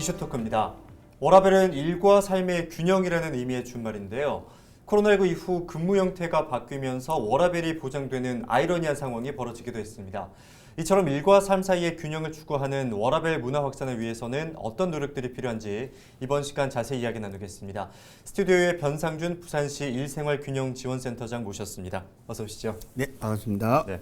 이슈토크입니다. 워라밸은 일과 삶의 균형이라는 의미의 준말인데요. 코로나19 이후 근무 형태가 바뀌면서 워라밸이 보장되는 아이러니한 상황이 벌어지기도 했습니다. 이처럼 일과 삶 사이의 균형을 추구하는 워라밸 문화 확산을 위해서는 어떤 노력들이 필요한지 이번 시간 자세히 이야기 나누겠습니다. 스튜디오에 변상준 부산시 일생활균형지원센터장 모셨습니다. 어서 오시죠. 네, 반갑습니다. 네.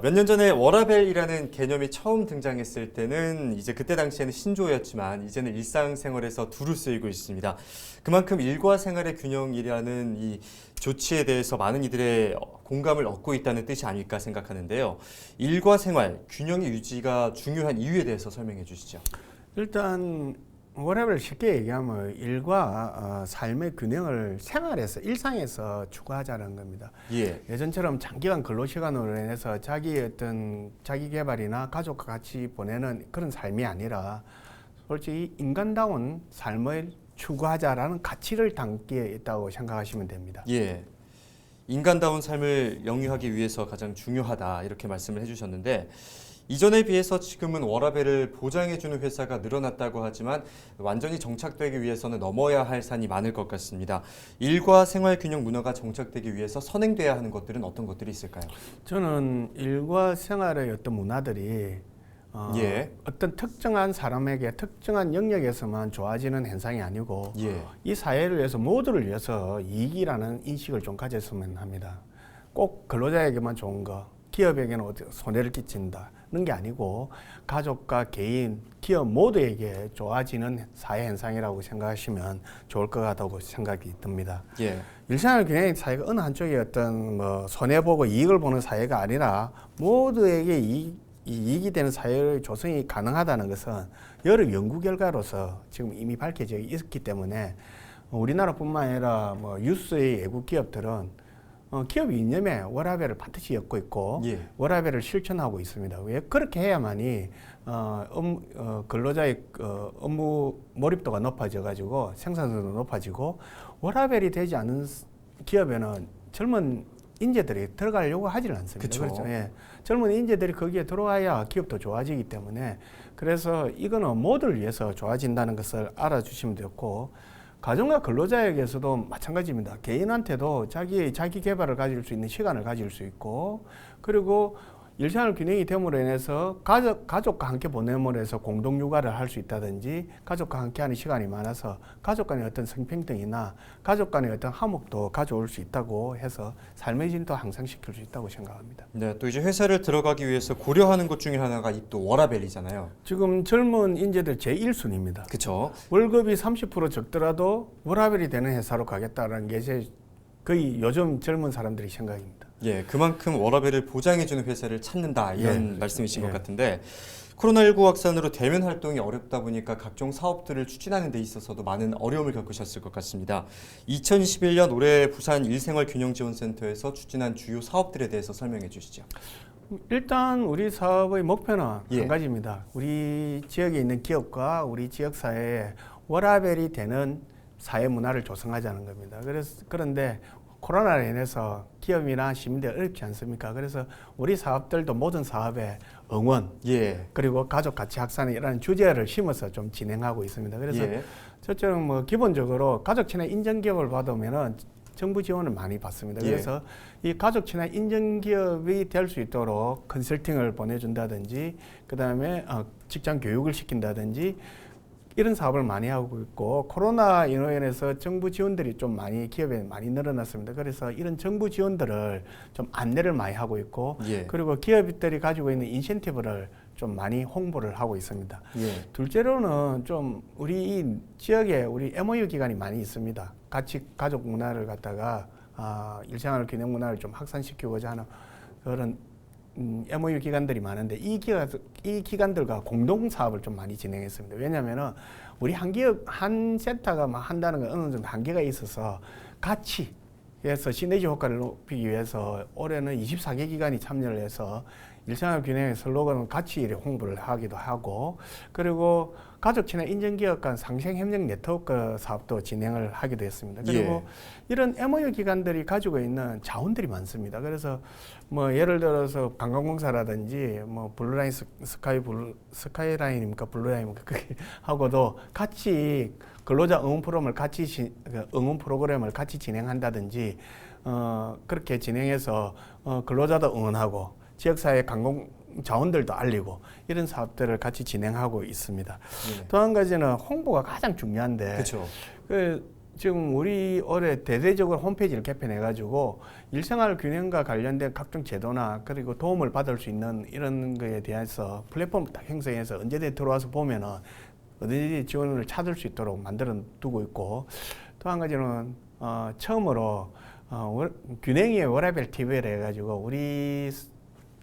몇 년 전에 워라밸이라는 개념이 처음 등장했을 때는 이제 그때 당시에는 신조어였지만 이제는 일상생활에서 두루 쓰이고 있습니다. 그만큼 일과 생활의 균형이라는 이 조치에 대해서 많은 이들의 공감을 얻고 있다는 뜻이 아닐까 생각하는데요. 일과 생활, 균형의 유지가 중요한 이유에 대해서 설명해 주시죠. 일단 워라밸을 쉽게 얘기하면 일과 삶의 균형을 생활에서 일상에서 추구하자는 겁니다. 예. 예전처럼 장기간 근로 시간으로 인해서 자기의 어떤 자기 개발이나 가족과 같이 보내는 그런 삶이 아니라 솔직히 인간다운 삶을 추구하자라는 가치를 담기에 있다고 생각하시면 됩니다. 예. 인간다운 삶을 영위하기 위해서 가장 중요하다 이렇게 말씀을 해주셨는데 이전에 비해서 지금은 워라밸을 보장해주는 회사가 늘어났다고 하지만 완전히 정착되기 위해서는 넘어야 할 산이 많을 것 같습니다. 일과 생활 균형 문화가 정착되기 위해서 선행돼야 하는 것들은 어떤 것들이 있을까요? 저는 일과 생활의 어떤 문화들이 어떤 특정한 사람에게 특정한 영역에서만 좋아지는 현상이 아니고 이 사회를 위해서 모두를 위해서 이익이라는 인식을 좀 가졌으면 합니다. 꼭 근로자에게만 좋은 거, 기업에게는 손해를 끼친다는 게 아니고 가족과 개인, 기업 모두에게 좋아지는 사회 현상이라고 생각하시면 좋을 것 같다고 생각이 듭니다. 일상을 균형 사회가 어느 한쪽에 어떤 손해 보고 이익을 보는 사회가 아니라 모두에게 이익이 되는 사회의 조성이 가능하다는 것은 여러 연구 결과로서 지금 이미 밝혀져 있기 때문에 우리나라뿐만 아니라 유수의 외국 기업들은 기업 이념에 워라밸을 반드시 엮고 있고 워라밸을 실천하고 있습니다. 왜 그렇게 해야만이 근로자의 업무 몰입도가 높아져 가지고 생산성도 높아지고 워라밸이 되지 않은 기업에는 젊은 인재들이 들어가려고 하지는 않습니다. 그렇죠. 젊은 인재들이 거기에 들어와야 기업도 좋아지기 때문에 그래서 이거는 모두를 위해서 좋아진다는 것을 알아주시면 되고 가정과 근로자에게서도 마찬가지입니다. 개인한테도 자기 개발을 가질 수 있는 시간을 가질 수 있고 그리고 일상을 균형이 됨으로 인해서 가족과 함께 보냄으로 해서 공동 육아를 할 수 있다든지 가족과 함께하는 시간이 많아서 가족 간의 어떤 성평등이나 가족 간의 어떤 화목도 가져올 수 있다고 해서 삶의 질도 향상시킬 수 있다고 생각합니다. 네, 또 이제 회사를 들어가기 위해서 고려하는 것 중에 하나가 이 또 워라밸이잖아요. 지금 젊은 인재들 제1순위입니다. 그렇죠. 월급이 30% 적더라도 워라밸이 되는 회사로 가겠다라는 게 거의 요즘 젊은 사람들의 생각입니다. 그만큼 워라밸을 보장해주는 회사를 찾는다 이런 말씀이신 것 같은데 코로나19 확산으로 대면 활동이 어렵다 보니까 각종 사업들을 추진하는 데 있어서도 많은 어려움을 겪으셨을 것 같습니다. 2021년 올해 부산 일생활균형지원센터에서 추진한 주요 사업들에 대해서 설명해 주시죠. 일단 우리 사업의 목표는 한 가지입니다. 우리 지역에 있는 기업과 우리 지역 사회에 워라밸이 되는 사회 문화를 조성하자는 겁니다. 그런데 코로나로 인해서 기업이나 시민들 어렵지 않습니까? 그래서 우리 사업들도 모든 사업에 응원, 그리고 가족 가치 확산이라는 주제를 심어서 좀 진행하고 있습니다. 그래서 저처럼 기본적으로 가족 친화 인정 기업을 받으면은 정부 지원을 많이 받습니다. 그래서 이 가족 친화 인정 기업이 될 수 있도록 컨설팅을 보내준다든지, 그 다음에 직장 교육을 시킨다든지. 이런 사업을 많이 하고 있고 코로나로 인해서 정부 지원들이 좀 많이 기업에 많이 늘어났습니다. 그래서 이런 정부 지원들을 좀 안내를 많이 하고 있고 그리고 기업들이 가지고 있는 인센티브를 좀 많이 홍보를 하고 있습니다. 둘째로는 좀 우리 이 지역에 우리 MOU 기관이 많이 있습니다. 같이 가족 문화를 갖다가 일생활 균형 문화를 좀 확산시키고자 하는 그런 MOU 기관들이 많은데 이 기관들과 공동 사업을 좀 많이 진행했습니다. 왜냐하면 우리 한 센터가 한다는 건 어느 정도 한계가 있어서 같이 해서 시너지 효과를 높이기 위해서 올해는 24개 기관이 참여를 해서 일생활 균형의 슬로건은 같이 이렇게 홍보를 하기도 하고, 그리고 가족 친화 인증기업 간 상생 협력 네트워크 사업도 진행을 하기도 했습니다. 그리고 이런 MOU 기관들이 가지고 있는 자원들이 많습니다. 그래서 뭐 예를 들어서 관광공사라든지 뭐 블루라인 스카이라인입니까 블루라인입니까 그게 하고도 같이 근로자 응원 프로그램을 같이 진행한다든지 그렇게 진행해서 근로자도 응원하고 지역사회 관광 자원들도 알리고 이런 사업들을 같이 진행하고 있습니다. 또 한 가지는 홍보가 가장 중요한데 그렇죠. 지금 우리 올해 대대적으로 홈페이지를 개편해가지고 일생활 균형과 관련된 각종 제도나 그리고 도움을 받을 수 있는 이런 거에 대해서 플랫폼을 딱 형성해서 언제든 들어와서 보면은 어디든지 지원을 찾을 수 있도록 만들어 두고 있고, 또 한 가지는 처음으로 균형의 워라밸 TV를 해가지고 우리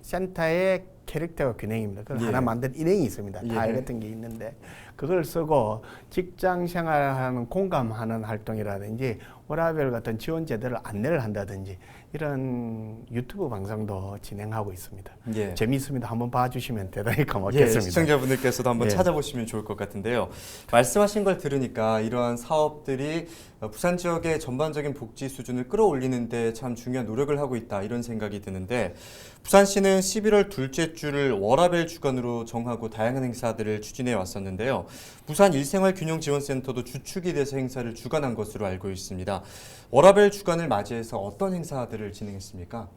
센터의 캐릭터가 균형입니다. 그걸 하나 만든 일행이 있습니다. 다이 같은 게 있는데 그걸 쓰고 직장 생활하는 공감하는 활동이라든지 워라밸 같은 지원 제도를 안내를 한다든지 이런 유튜브 방송도 진행하고 있습니다. 재미있습니다. 한번 봐주시면 대단히 고맙겠습니다. 시청자분들께서도 한번 찾아보시면 좋을 것 같은데요. 말씀하신 걸 들으니까 이러한 사업들이 부산 지역의 전반적인 복지 수준을 끌어올리는 데 참 중요한 노력을 하고 있다 이런 생각이 드는데, 부산시는 11월 둘째 주를 워라밸 주간으로 정하고 다양한 행사들을 추진해 왔었는데요. 부산 일생활균형지원센터도 주축이 돼서 행사를 주관한 것으로 알고 있습니다. 워라밸 주간을 맞이해서 어떤 행사들을 진행했습니까?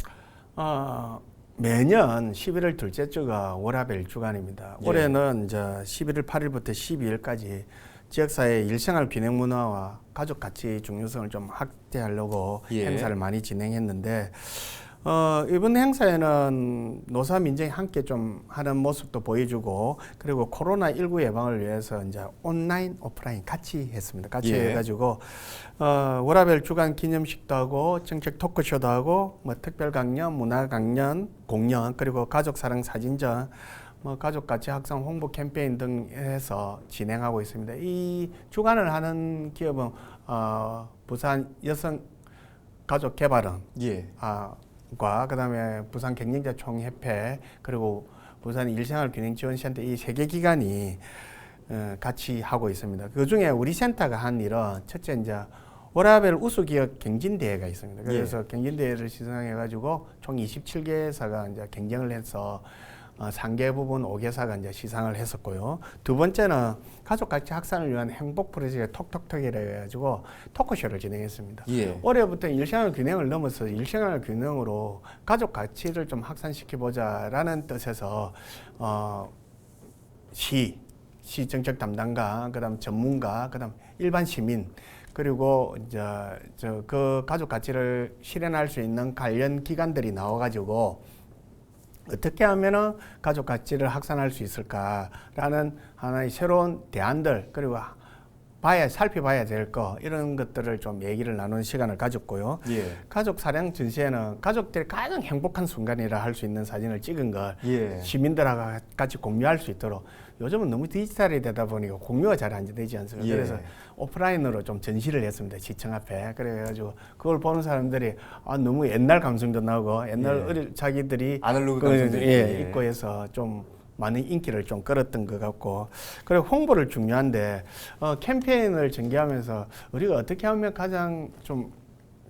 매년 11월 둘째 주가 워라밸 주간입니다. 올해는 이제 11월 8일부터 12일까지 지역사회의 일생활 균형 문화와 가족 가치 중요성을 좀 확대하려고 행사를 많이 진행했는데, 이번 행사에는 노사 민정이 함께 좀 하는 모습도 보여주고, 그리고 코로나19 예방을 위해서 이제 온라인, 오프라인 같이 했습니다. 같이 해가지고, 워라밸 주간 기념식도 하고, 정책 토크쇼도 하고, 뭐 특별 강연, 문화 강연, 공연, 그리고 가족 사랑 사진전, 뭐 가족 가치 확산 홍보 캠페인 등 해서 진행하고 있습니다. 이 주간을 하는 기업은 부산 여성 가족 개발원, 과 그다음에 부산 경영자 총협회, 그리고 부산 일생활 균형 지원센터 이 세 개 기관이 같이 하고 있습니다. 그 중에 우리 센터가 한 일은 첫째 이제 워라밸 우수 기업 경진대회가 있습니다. 그래서 경진대회를 시상해가지고 총 27개사가 이제 경쟁을 해서 상계 부분 5개사가 이제 시상을 했었고요. 두 번째는 가족 가치 확산을 위한 행복 프로젝트 톡톡톡이라 해가지고 토크쇼를 진행했습니다. 올해부터 일생활 균형을 넘어서 일생활 균형으로 가족 가치를 좀 확산시켜보자라는 뜻에서 시 정책 담당가, 그다음 전문가, 그다음 일반 시민, 그리고 이제 그 가족 가치를 실현할 수 있는 관련 기관들이 나와가지고 어떻게 하면은 가족 가치를 확산할 수 있을까라는 하나의 새로운 대안들, 그리고 살펴봐야 될 거, 이런 것들을 좀 얘기를 나누는 시간을 가졌고요. 가족 사랑 전시회는 가족들이 가장 행복한 순간이라 할 수 있는 사진을 찍은 걸 시민들하고 같이 공유할 수 있도록, 요즘은 너무 디지털이 되다 보니까 공유가 잘 안 되지 않습니까? 그래서 오프라인으로 좀 전시를 했습니다. 시청 앞에. 그래가지고 그걸 보는 사람들이 너무 옛날 감성도 나고 옛날 자기들이 아날로그 감성도 있고 해서 좀 많은 인기를 좀 끌었던 것 같고, 그리고 홍보를 중요한데 캠페인을 전개하면서 우리가 어떻게 하면 가장 좀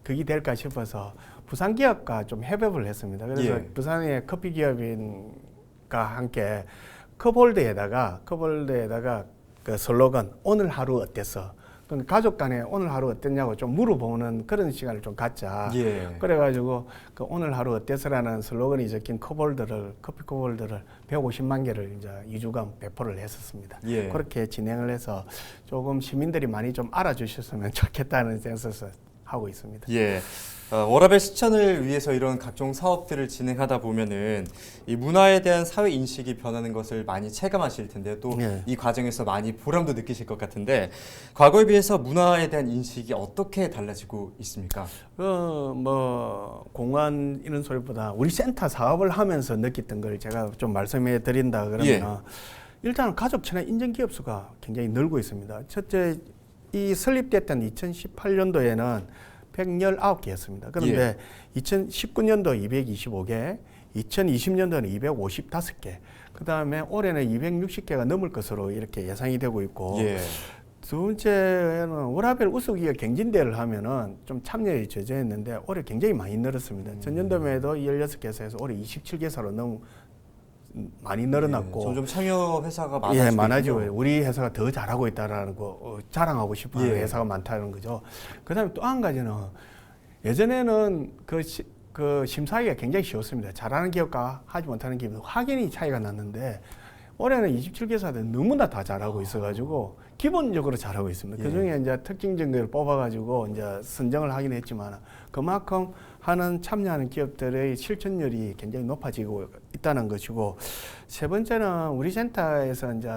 그게 될까 싶어서 부산 기업과 좀 협업을 했습니다. 그래서 부산의 커피 기업인과 함께 컵홀더에다가 그 슬로건 오늘 하루 어땠어? 가족 간에 오늘 하루 어땠냐고 좀 물어보는 그런 시간을 좀 갖자. 그래가지고 그 오늘 하루 어땠어라는 슬로건이 적힌 커피 컵홀더를 150만 개를 이제 2주간 배포를 했었습니다. 그렇게 진행을 해서 조금 시민들이 많이 좀 알아주셨으면 좋겠다는 센스에서 하고 있습니다. 워라밸 실천을 위해서 이런 각종 사업들을 진행하다 보면은 이 문화에 대한 사회 인식이 변하는 것을 많이 체감하실 텐데, 또 이 과정에서 많이 보람도 느끼실 것 같은데, 과거에 비해서 문화에 대한 인식이 어떻게 달라지고 있습니까? 뭐 공원 이런 소리보다 우리 센터 사업을 하면서 느꼈던 걸 제가 좀 말씀해 드린다 그러면 일단 가족 친화 인증 기업 수가 굉장히 늘고 있습니다. 첫째, 이 설립됐던 2018년도에는 119개였습니다. 그런데 2019년도 225개, 2020년도에는 255개, 그 다음에 올해는 260개가 넘을 것으로 이렇게 예상이 되고 있고, 예. 두 번째는 워라벨 우수기업 경진대회를 하면은 좀 참여에 저조했는데 올해 굉장히 많이 늘었습니다. 전년도에도 16개사에서 올해 27개사로 너무 많이 늘어났고, 점점 참여 회사가 많아지고 예, 많아지고 우리 회사가 더 잘하고 있다라는 거 자랑하고 싶어하는 예. 회사가 많다는 거죠. 그다음에 또 한 가지는 예전에는 그 심사하기가 굉장히 쉬웠습니다. 잘하는 기업과 하지 못하는 기업은 확연히 차이가 났는데 올해는 27개사들 너무나 다 잘하고 있어가지고 기본적으로 잘하고 있습니다. 예. 그중에 이제 특징 정도를 뽑아가지고 이제 선정을 하긴 했지만 그만큼 참여하는 기업들의 실천율이 굉장히 높아지고 있다는 것이고, 세 번째는 우리 센터에서 이제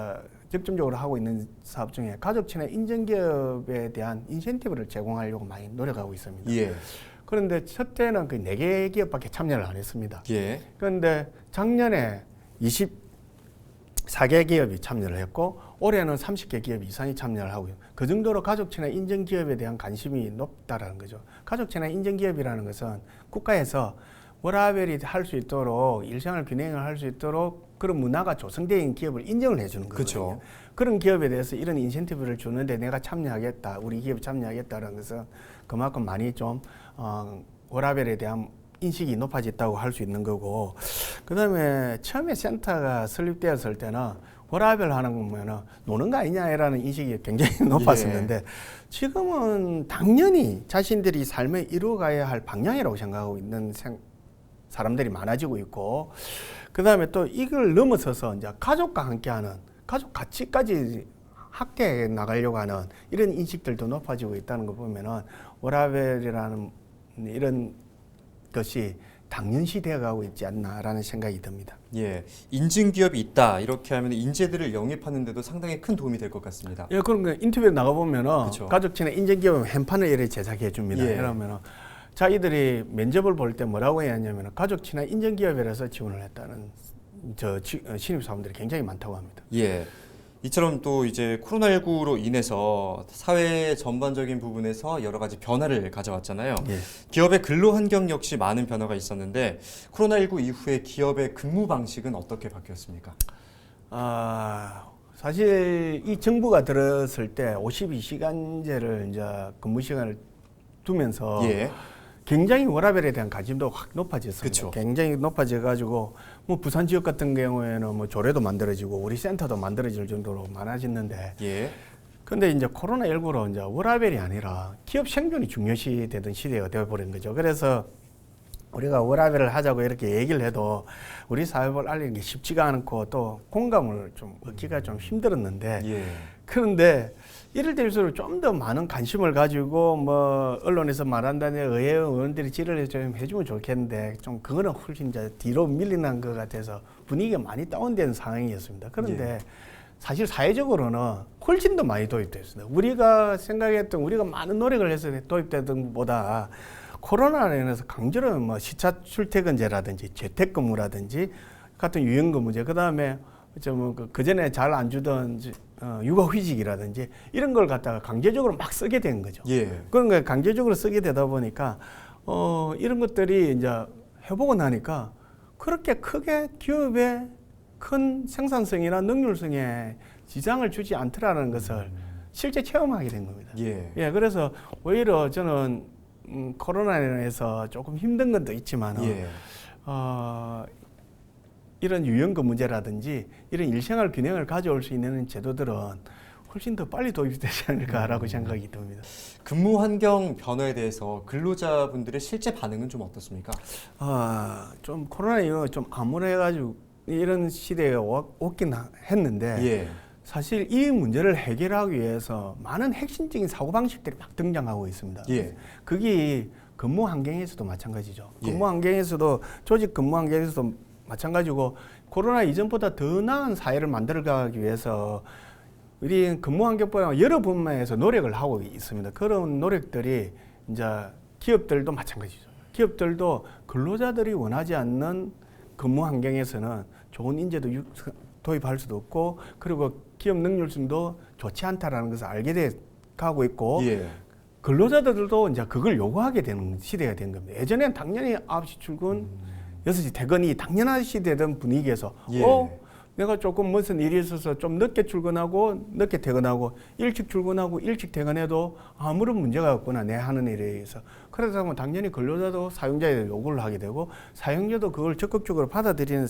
적점적으로 하고 있는 사업 중에 가족 친화 인증 기업에 대한 인센티브를 제공하려고 많이 노력하고 있습니다. 예. 그런데 첫 때는 그 4개 기업밖에 참여를 안 했습니다. 예. 그런데 작년에 24개 기업이 참여를 했고 올해는 30개 기업 이상이 참여를 하고요. 그 정도로 가족 친화 인증 기업에 대한 관심이 높다라는 거죠. 가족 친화 인증 기업이라는 것은 국가에서 워라밸이 할 수 있도록 일생활 균형을 할 수 있도록 그런 문화가 조성되어 있는 기업을 인정을 해주는 거거든요. 그렇죠. 그런 기업에 대해서 이런 인센티브를 주는데 내가 참여하겠다, 우리 기업이 참여하겠다는 것은 그만큼 많이 좀 워라밸에 대한 인식이 높아졌다고 할 수 있는 거고, 그 다음에 처음에 센터가 설립되었을 때는 워라밸 하는 거면은 노는 거 아니냐라는 인식이 굉장히 높았었는데 지금은 당연히 자신들이 삶에 이루어가야 할 방향이라고 생각하고 있는 사람들이 많아지고 있고, 그 다음에 또 이걸 넘어서서 이제 가족과 함께하는 가족 가치까지 함께 나가려고 하는 이런 인식들도 높아지고 있다는 거 보면은 워라밸이라는 이런 것이 당연시 되어가고 있지 않나라는 생각이 듭니다. 예, 인증 기업이 있다 이렇게 하면 인재들을 영입하는데도 상당히 큰 도움이 될 것 같습니다. 예, 그런 거 인터뷰에 나가 보면은 그쵸. 가족 친화 인증 기업은 현판을 이렇게 제작해 줍니다. 예. 그러면은 자기들이 면접을 볼 때 뭐라고 해야 하냐면은 가족 친화 인증 기업이라서 지원을 했다는 신입 사원들이 굉장히 많다고 합니다. 예. 이처럼 또 이제 코로나19로 인해서 사회 전반적인 부분에서 여러 가지 변화를 가져왔잖아요. 예. 기업의 근로 환경 역시 많은 변화가 있었는데 코로나19 이후에 기업의 근무 방식은 어떻게 바뀌었습니까? 사실 이 정부가 들었을 때 52시간제를 이제 근무 시간을 두면서 예. 굉장히 워라밸에 대한 관심도 확 높아졌습니다. 그쵸. 굉장히 높아져가지고 뭐 부산 지역 같은 경우에는 뭐 조례도 만들어지고 우리 센터도 만들어질 정도로 많아졌는데, 예. 근데 이제 코로나19로 이제 워라밸이 아니라 기업 생존이 중요시 되던 시대가 되어버린 거죠. 그래서 우리가 워라밸을 하자고 이렇게 얘기를 해도 우리 사업을 알리는 게 쉽지가 않고 또 공감을 좀 얻기가 좀 힘들었는데, 예. 그런데 이럴 때일수록 좀 더 많은 관심을 가지고 뭐 언론에서 말한다는 의원들이 질의를 좀 해주면 좋겠는데 좀 그거는 훨씬 이제 뒤로 밀리는 것 같아서 분위기가 많이 다운된 상황이었습니다. 그런데 예. 사실 사회적으로는 훨씬 더 많이 도입됐습니다. 우리가 생각했던, 우리가 많은 노력을 해서 도입되던 것보다 코로나로 인해서 강제로 뭐 시차 출퇴근제라든지 재택근무라든지 같은 유연근무제, 그 다음에 그 전에 잘 안 주던 육아휴직이라든지 이런 걸 갖다가 강제적으로 막 쓰게 된 거죠. 예. 그런 걸 강제적으로 쓰게 되다 보니까 이런 것들이 이제 해보고 나니까 그렇게 크게 기업의 큰 생산성이나 능률성에 지장을 주지 않더라는 것을 실제 체험하게 된 겁니다. 예. 예, 그래서 오히려 저는 코로나로 인해서 조금 힘든 것도 있지만 예. 이런 유연근무제라든지 이런 일생활 균형을 가져올 수 있는 제도들은 훨씬 더 빨리 도입되지 않을까라고 생각이 듭니다. 근무 환경 변화에 대해서 근로자분들의 실제 반응은 좀 어떻습니까? 좀 코로나 이후 좀 암울해가지고 이런 시대가 오긴 했는데 예. 사실 이 문제를 해결하기 위해서 많은 핵심적인 사고방식들이 막 등장하고 있습니다. 예. 그게 근무 환경에서도 마찬가지죠. 예. 근무 환경에서도, 조직 근무 환경에서도 마찬가지고 코로나 이전보다 더 나은 사회를 만들어가기 위해서 우리 근무 환경보다 여러 분야에서 노력을 하고 있습니다. 그런 노력들이 이제 기업들도 마찬가지죠. 기업들도 근로자들이 원하지 않는 근무 환경에서는 좋은 인재도 도입할 수도 없고, 그리고 기업 능률성도 좋지 않다라는 것을 알게 돼 가고 있고, 예. 근로자들도 이제 그걸 요구하게 되는 시대가 된 겁니다. 예전엔 당연히 9시 출근, 6시 퇴근이 당연시 되던 분위기에서 예. 내가 조금 무슨 일이 있어서 좀 늦게 출근하고 늦게 퇴근하고 일찍 출근하고 일찍 퇴근해도 아무런 문제가 없구나 내 하는 일에 의해서. 그러다 보면 당연히 근로자도 사용자에 요구를 하게 되고 사용자도 그걸 적극적으로 받아들이는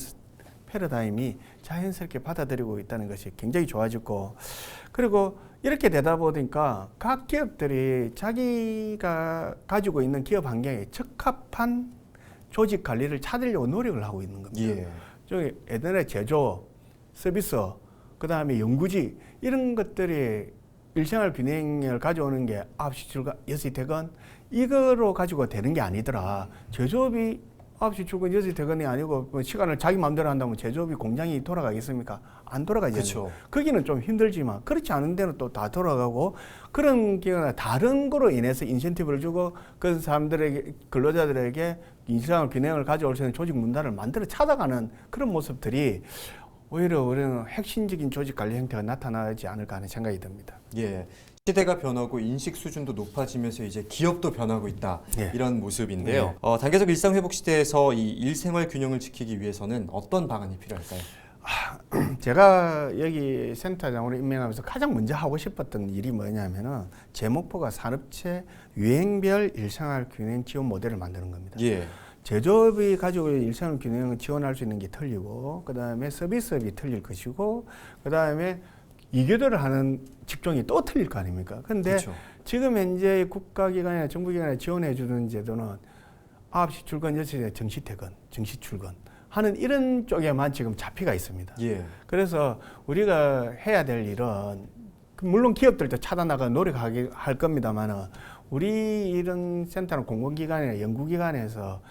패러다임이 자연스럽게 받아들이고 있다는 것이 굉장히 좋아졌고, 그리고 이렇게 되다 보니까 각 기업들이 자기가 가지고 있는 기업 환경에 적합한 조직 관리를 찾으려고 노력을 하고 있는 겁니다. 예. 저기 예전에 제조, 서비스, 그 다음에 연구지 이런 것들이 일생활 균형을 가져오는 게 9시 출근, 6시 퇴근 이거로 가지고 되는 게 아니더라. 제조업이 9시 출근, 6시 퇴근이 아니고 그 시간을 자기 마음대로 한다면 제조업이 공장이 돌아가겠습니까? 안 돌아가지. 그렇죠. 거기는 좀 힘들지만 그렇지 않은 데는 또 다 돌아가고, 그런 경우나 다른 거로 인해서 인센티브를 주고 그 사람들에게, 근로자들에게 일상을 균형을 가져올 수 있는 조직 문화를 만들어 찾아가는 그런 모습들이 오히려 우리는 핵심적인 조직 관리 행태가 나타나지 않을까 하는 생각이 듭니다. 예. 시대가 변하고 인식 수준도 높아지면서 이제 기업도 변하고 있다. 예. 이런 모습인데요. 단계적 일상 회복 시대에서 이 일생활 균형을 지키기 위해서는 어떤 방안이 필요할까요? 제가 여기 센터장으로 임명하면서 가장 먼저 하고 싶었던 일이 뭐냐면은 제 목표가 산업체 유행별 일생활 균형 지원 모델을 만드는 겁니다. 예. 제조업이 가지고 있는 일생활 균형을 지원할 수 있는 게 틀리고, 그 다음에 서비스업이 틀릴 것이고, 그 다음에 이교도를 하는 직종이 또 틀릴 거 아닙니까? 근데 그렇죠. 지금 현재 국가기관이나 정부기관에 지원해 주는 제도는 9시 출근, 6시에 정시 퇴근, 정시 출근 하는 이런 쪽에만 지금 잡히가 있습니다. 예. 그래서 우리가 해야 될 일은, 물론 기업들도 차단하고 노력하게 할 겁니다만은, 우리 이런 센터는 공공기관이나 연구기관에서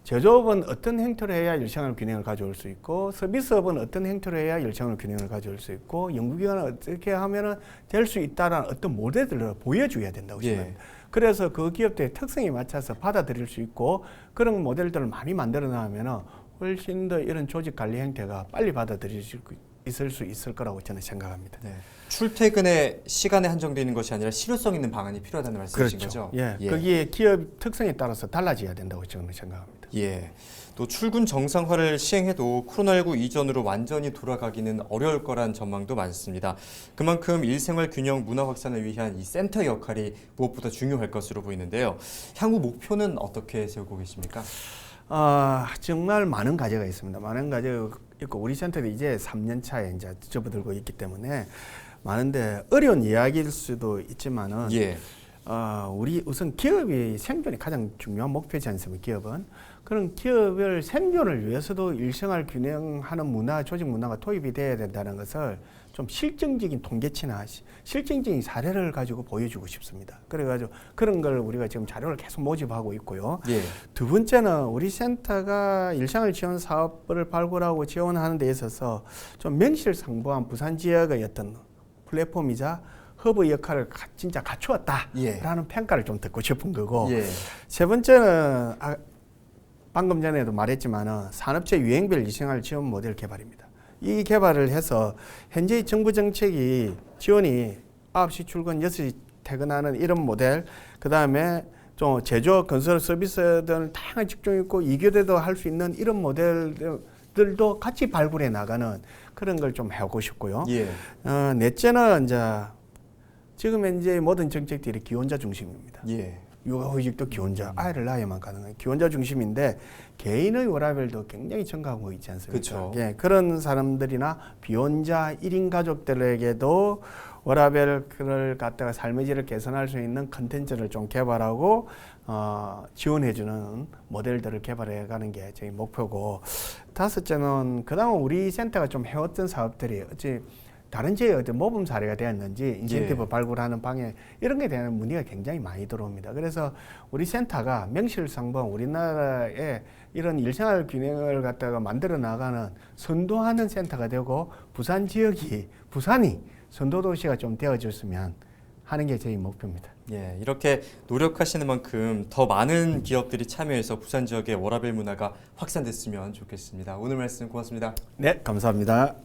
제조업은 어떤 행태로 해야 일생활 균형을 가져올 수 있고, 서비스업은 어떤 행태로 해야 일생활 균형을 가져올 수 있고, 연구기관은 어떻게 하면은 될 수 있다라는 어떤 모델들을 보여줘야 된다고 생각합니다. 그래서 그 기업들의 특성에 맞춰서 받아들일 수 있고, 그런 모델들을 많이 만들어 나가면은 훨씬 더 이런 조직 관리 행태가 빨리 받아들일 수 있을 수 있을 거라고 저는 생각합니다. 네. 출퇴근의 시간에 한정되어 있는 것이 아니라 실효성 있는 방안이 필요하다는 말씀이신 그렇죠. 거죠? 예. 거기에 기업 특성에 따라서 달라져야 된다고 저는 생각합니다. 예. 또 출근 정상화를 시행해도 코로나19 이전으로 완전히 돌아가기는 어려울 거란 전망도 많습니다. 그만큼 일생활 균형 문화 확산을 위한 이 센터의 역할이 무엇보다 중요할 것으로 보이는데요. 향후 목표는 어떻게 세우고 계십니까? 정말 많은 과제가 있습니다. 많은 과제가 있고, 우리 센터도 이제 3년 차에 이제 접어들고 있기 때문에 많은데 어려운 이야기일 수도 있지만은, 예. 우리 우선 기업이 생존이 가장 중요한 목표지 않습니까? 기업은. 그런 기업을 생존을 위해서도 일생활 균형하는 문화, 조직 문화가 도입이 돼야 된다는 것을 좀 실증적인 통계치나 실증적인 사례를 가지고 보여주고 싶습니다. 그래가지고 그런 걸 우리가 지금 자료를 계속 모집하고 있고요. 예. 두 번째는 우리 센터가 일생활 지원 사업을 발굴하고 지원하는 데 있어서 좀 명실상부한 부산 지역의 어떤 플랫폼이자 허브 역할을 진짜 갖추었다라는 평가를 좀 듣고 싶은 거고, 예. 세 번째는 방금 전에도 말했지만은 산업체 유행별 일생활 지원 모델 개발입니다. 이 개발을 해서 현재의 정부 정책이 지원이 9시 출근, 6시 퇴근하는 이런 모델, 그 다음에 좀 제조, 건설, 서비스 등 다양한 직종이 있고 이교대도 할 수 있는 이런 모델들도 같이 발굴해 나가는 그런 걸 좀 하고 싶고요. 예. 넷째는 이제 지금 현재 모든 정책들이 기혼자 중심입니다. 예. 육아휴직도 기혼자, 아이를 낳아야만 가능한 기혼자 중심인데, 개인의 워라밸도 굉장히 증가하고 있지 않습니까? 그렇죠. 예, 그런 사람들이나 비혼자 1인 가족들에게도 워라밸을 갖다가 삶의 질을 개선할 수 있는 컨텐츠를 좀 개발하고 지원해주는 모델들을 개발해가는 게 저희 목표고, 다섯째는 그동안 우리 센터가 좀 해왔던 사업들이 어찌 다른 지역에 어떤 모범 사례가 되었는지 인센티브 발굴하는 방향 이런 게 대한 문의가 굉장히 많이 들어옵니다. 그래서 우리 센터가 명실상부한 우리나라의 이런 일생활 균형을 갖다가 만들어 나가는 선도하는 센터가 되고, 부산 지역이, 부산이 선도도시가 좀 되어줬으면 하는 게 저희 목표입니다. 예, 이렇게 노력하시는 만큼 더 많은 기업들이 참여해서 부산 지역의 워라밸 문화가 확산됐으면 좋겠습니다. 오늘 말씀 고맙습니다. 네, 감사합니다.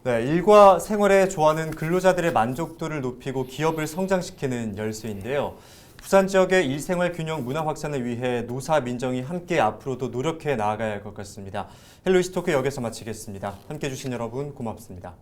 네, 일과 생활에 좋아하는 근로자들의 만족도를 높이고 기업을 성장시키는 열쇠인데요. 부산 지역의 일생활 균형 문화 확산을 위해 노사 민정이 함께 앞으로도 노력해 나아가야 할 것 같습니다. 헬로이스토크 여기서 마치겠습니다. 함께해 주신 여러분 고맙습니다.